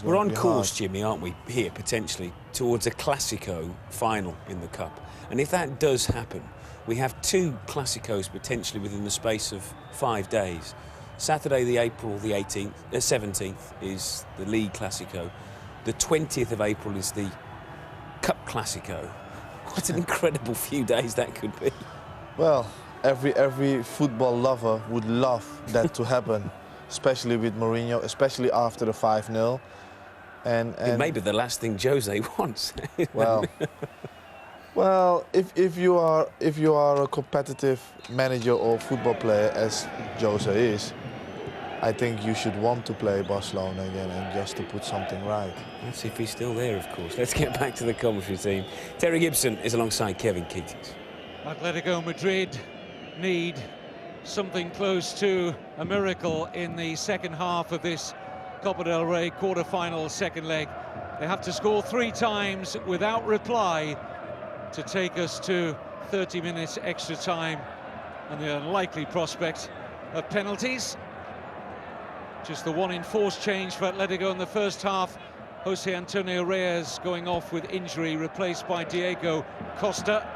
We're on course, Jimmy, aren't we, here, potentially, towards a Classico final in the Cup. And if that does happen, we have two Classicos potentially within the space of 5 days. Saturday, the April the 17th, is the League Classico. The 20th of April is the Cup Classico. What an incredible few days that could be. Well, every football lover would love that to happen, especially with Mourinho, especially after the 5-0. And it may be the last thing Jose wants. Well, if you are a competitive manager or football player, as Jose is, I think you should want to play Barcelona again and just to put something right. Let's see if he's still there, of course. Let's get back to the commentary team. Terry Gibson is alongside Kevin Keatings. Atletico Madrid need something close to a miracle in the second half of this Copa del Rey quarter-final second leg. They have to score 3 times without reply to take us to 30 minutes extra time and the unlikely prospect of penalties. Just the one enforced change for Atletico in the first half. Jose Antonio Reyes going off with injury, replaced by Diego Costa.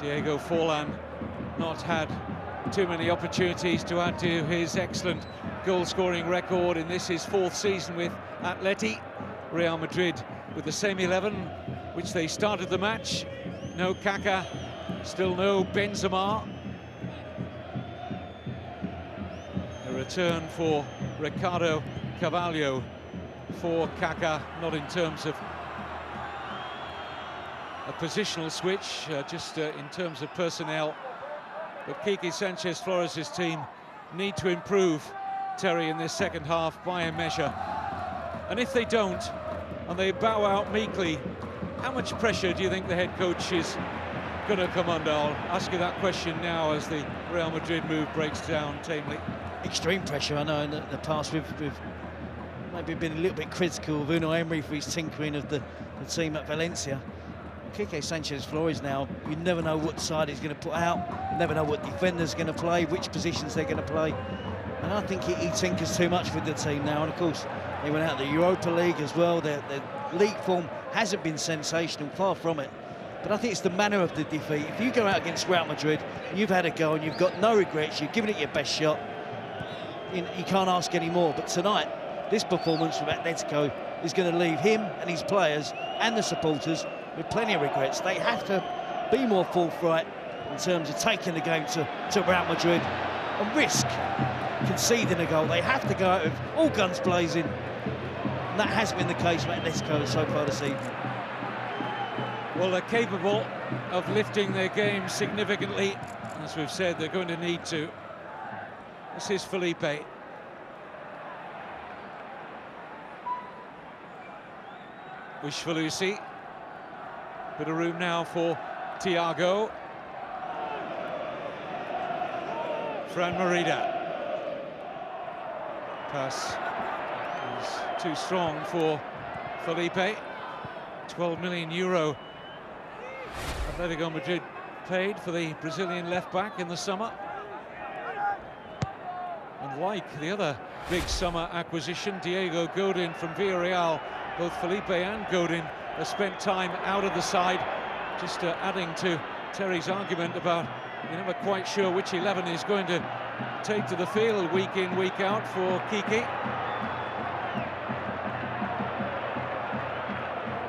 Diego Forlan not had too many opportunities to add to his excellent goal-scoring record in this his 4th season with Atleti. Real Madrid with the same 11 which they started the match. No Kaká, still no Benzema. A return for Ricardo Carvalho for Kaká, not in terms of a positional switch, just in terms of personnel. But Quique Sanchez Flores' team need to improve, Terry, in this second half by a measure. And if they don't, and they bow out meekly, how much pressure do you think the head coach is going to come under? I'll ask you that question now as the Real Madrid move breaks down tamely. Extreme pressure. I know in the past we've maybe been a little bit critical of Unai Emery for his tinkering of the team at Valencia. Quique Sanchez Flores now, you never know what side he's going to put out, you never know what defender's going to play, which positions they're going to play. And I think he tinkers too much with the team now. And of course, they went out the Europa League as well. Their league form hasn't been sensational, far from it. But I think it's the manner of the defeat. If you go out against Real Madrid, you've had a go and you've got no regrets, you've given it your best shot, you can't ask any more. But tonight, this performance from Atletico is going to leave him and his players and the supporters with plenty of regrets. They have to be more forthright in terms of taking the game to Real Madrid and risk conceding a goal. They have to go out with all guns blazing. And that has been the case for Atletico so far this evening. Well, they're capable of lifting their game significantly. As we've said, they're going to need to. This is Felipe. Ushvalusi. Bit of room now for Thiago. Fran Merida. Pass is too strong for Felipe. 12 million euro Atletico Madrid paid for the Brazilian left-back in the summer. And like the other big summer acquisition, Diego Godin from Villarreal, both Felipe and Godin have spent time out of the side. Just adding to Terry's argument about you're never quite sure which 11 is going to take to the field week in, week out for Quique.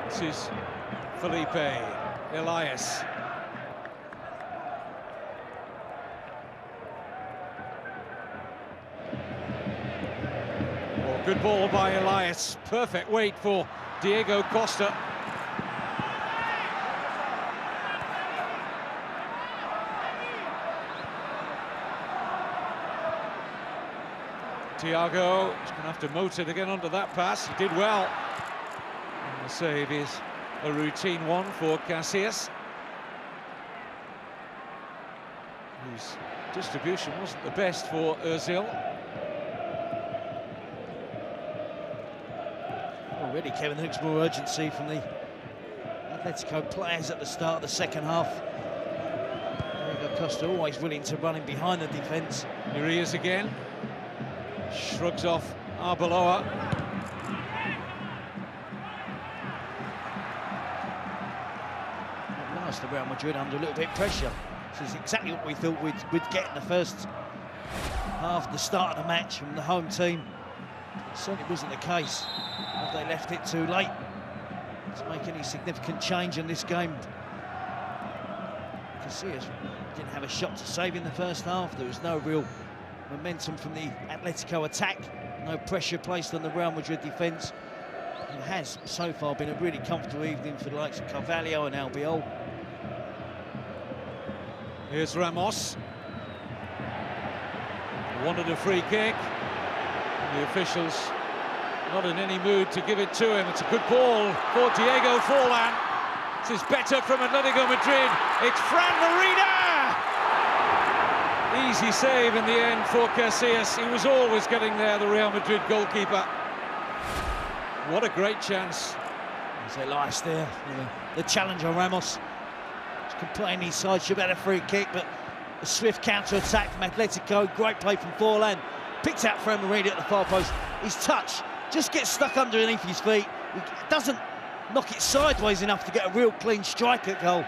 This is Felipe, Elias. Oh, good ball by Elias. Perfect wait for Diego Costa. Thiago is going to have to motor to get onto that pass. He did well. And the save is a routine one for Casillas, whose distribution wasn't the best for Özil. Already, Kevin, there looks more urgency from the Atletico players at the start of the second half. Diego Costa always willing to run in behind the defence. Here he is again. Shrugs off Arbeloa. At last, the Real Madrid under a little bit of pressure. This is exactly what we thought we'd get in the first half, the start of the match from the home team. It certainly wasn't the case. Have they left it too late to make any significant change in this game? Casillas didn't have a shot to save in the first half. There was no real momentum from the Atletico attack. No pressure placed on the Real Madrid defence. It has so far been a really comfortable evening for the likes of Carvalho and Albiol. Here's Ramos. Wanted a free kick. The officials not in any mood to give it to him. It's a good ball for Diego Forlan. This is better from Atletico Madrid. It's Fran Merida! Easy save in the end for Casillas. He was always getting there, the Real Madrid goalkeeper. What a great chance. There's Elias there, the challenger Ramos. Complaining side should have had a free kick, but a swift counter-attack from Atletico. Great play from Forlan. Picks out Fran Merida at the far post. His touch just gets stuck underneath his feet. He doesn't knock it sideways enough to get a real clean strike at goal.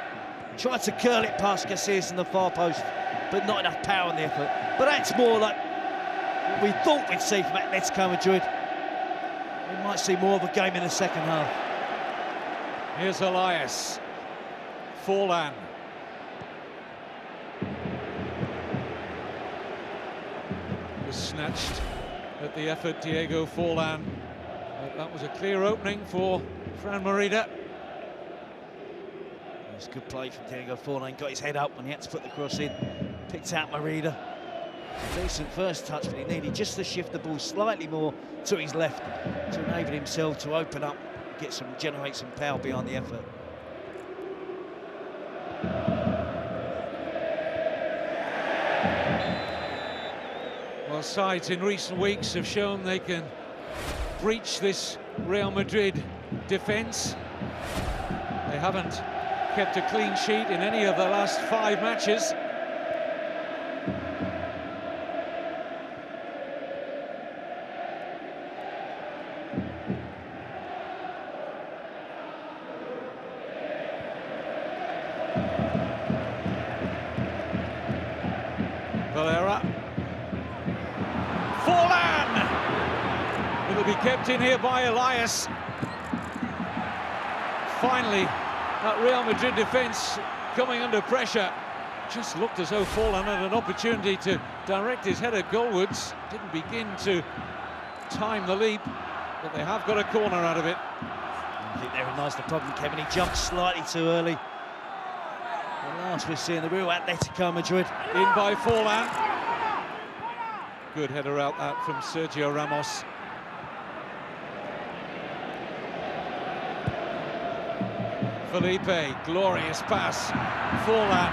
Tried to curl it past Casillas in the far post, but not enough power in the effort. But that's more like what we thought we'd see from Atletico Madrid. We might see more of a game in the second half. Here's Elias. Forlan. Was snatched at the effort, Diego Forlan. But that was a clear opening for Fran Merida. It was a good play from Diego Forlan. Got his head up when he had to put the cross in. Picked out Merida. Decent first touch, but he needed just to shift the ball slightly more to his left to enable himself to open up, generate some power behind the effort. Well, sides in recent weeks have shown they can breach this Real Madrid defence. They haven't kept a clean sheet in any of the last 5 matches. Valera. Forlan! It'll be kept in here by Elias. Finally, that Real Madrid defence coming under pressure. Just looked as though Forlan had an opportunity to direct his header goalwards. Didn't begin to time the leap, but they have got a corner out of it. I think they recognised the problem, Kevin. He jumped slightly too early. The last we're seeing the real Atletico Madrid. In by Forlan. Good header out that from Sergio Ramos. Felipe, glorious pass. Forlan.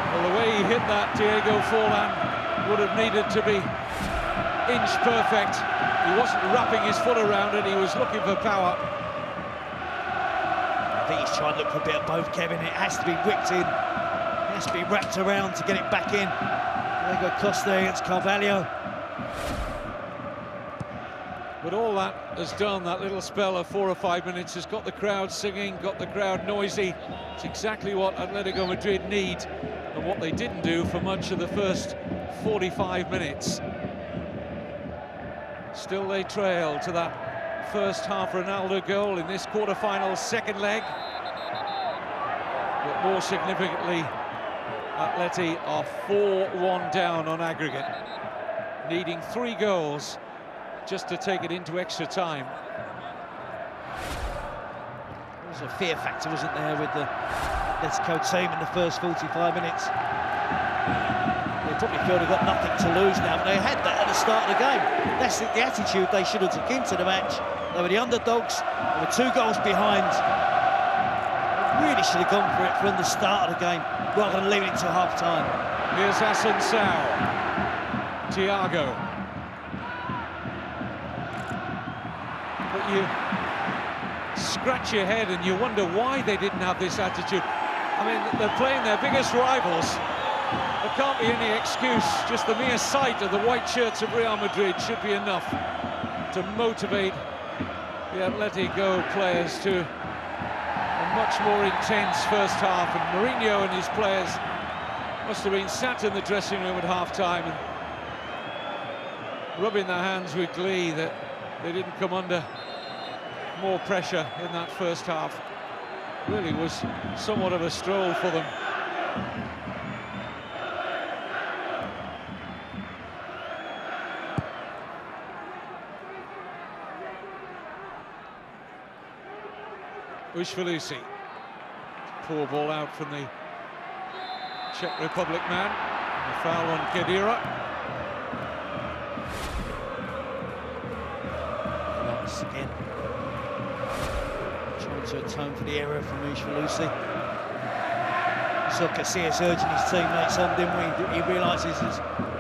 Well, the way he hit that, Diego Forlan would have needed to be inch perfect. He wasn't wrapping his foot around it, he was looking for power. I think he's trying to look for a bit of both, Kevin. It has to be whipped in. It has to be wrapped around to get it back in. Diego Costa against Carvalho. But all that has done, that little spell of 4 or 5 minutes, has got the crowd singing, got the crowd noisy. It's exactly what Atletico Madrid need and what they didn't do for much of the first 45 minutes. Still they trail to that first half Ronaldo goal in this quarter-final second leg. But more significantly, Atleti are 4-1 down on aggregate, needing 3 goals just to take it into extra time. There was a fear factor, wasn't there, with the Atletico team in the first 45 minutes. They probably feel they've got nothing to lose now, but they had that at the start of the game. That's the attitude they should have took into the match. They were the underdogs, they were 2 goals behind. They really should have gone for it from the start of the game, rather than leaving it till half-time. Here's Asensio. Thiago. But you scratch your head and you wonder why they didn't have this attitude. I mean, they're playing their biggest rivals. There can't be any excuse. Just the mere sight of the white shirts of Real Madrid should be enough to motivate the Atletico players to a much more intense first half. And Mourinho and his players must have been sat in the dressing room at half-time and rubbing their hands with glee that they didn't come under more pressure in that first half. Really was somewhat of a stroll for them. Ushvalusi. Poor ball out from the Czech Republic man. A foul on CdR. Nice again. Trying to atone for the error from Ushvalusi. So Casillas urging his teammates on, didn't we? He realises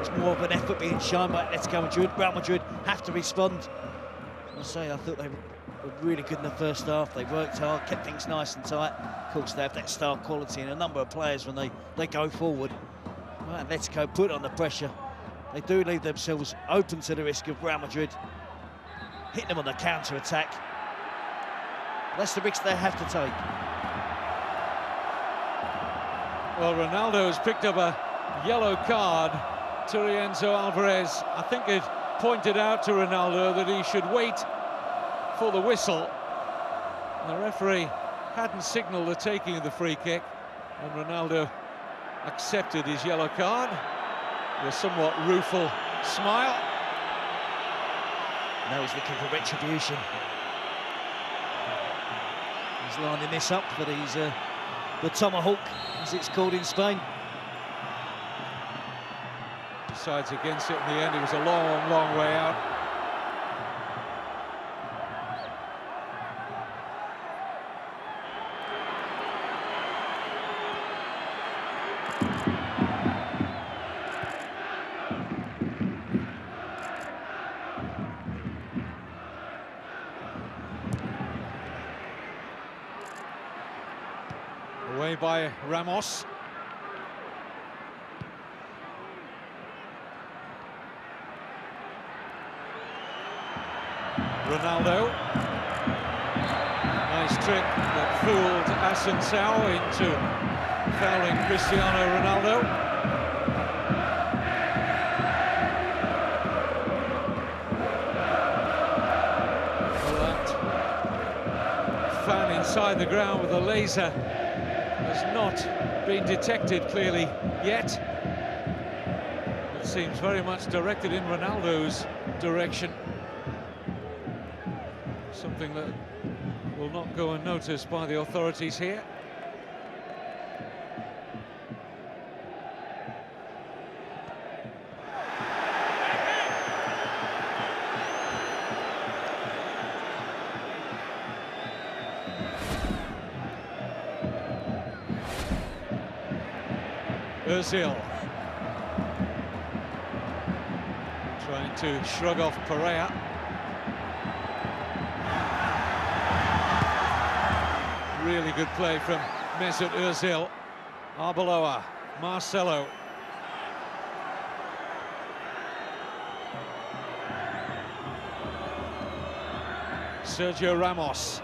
it's more of an effort being shown by Atletico Madrid. Real Madrid have to respond. I say, I thought they were really good in the first half. They worked hard, kept things nice and tight. Of course, they have that star quality in a number of players when they go forward. Well, Atletico put on the pressure. They do leave themselves open to the risk of Real Madrid hitting them on the counter-attack. That's the risk they have to take. Well, Ronaldo has picked up a yellow card. Turienzo Alvarez, I think, had pointed out to Ronaldo that he should wait for the whistle. And the referee hadn't signalled the taking of the free kick, and Ronaldo accepted his yellow card with a somewhat rueful smile. Now he's looking for retribution. He's lining this up for these the tomahawk, as it's called in Spain. Decides against it in the end. It was a long, long way out. Away by Ramos. Ronaldo. Nice trick that fooled Asensio into fouling Cristiano Ronaldo. Well, that fan inside the ground with a laser has not been detected clearly yet. It seems very much directed in Ronaldo's direction. Something that will not go unnoticed by the authorities here. Ozil trying to shrug off Pereira. Really good play from Mesut Ozil. Arbeloa, Marcelo. Sergio Ramos.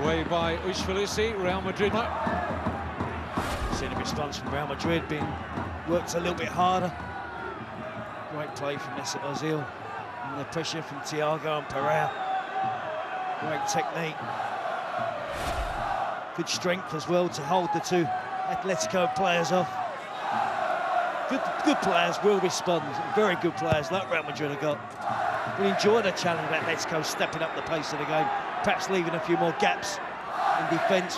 Away by Ushvalusi, Real Madrid. See the response from Real Madrid being worked a little bit harder. Great play from Mesut Ozil. And the pressure from Thiago and Pereira. Great technique. Good strength as well to hold the two Atletico players off. Good players will respond. Very good players like Real Madrid have got. We enjoy the challenge of Atletico stepping up the pace of the game, perhaps leaving a few more gaps in defence.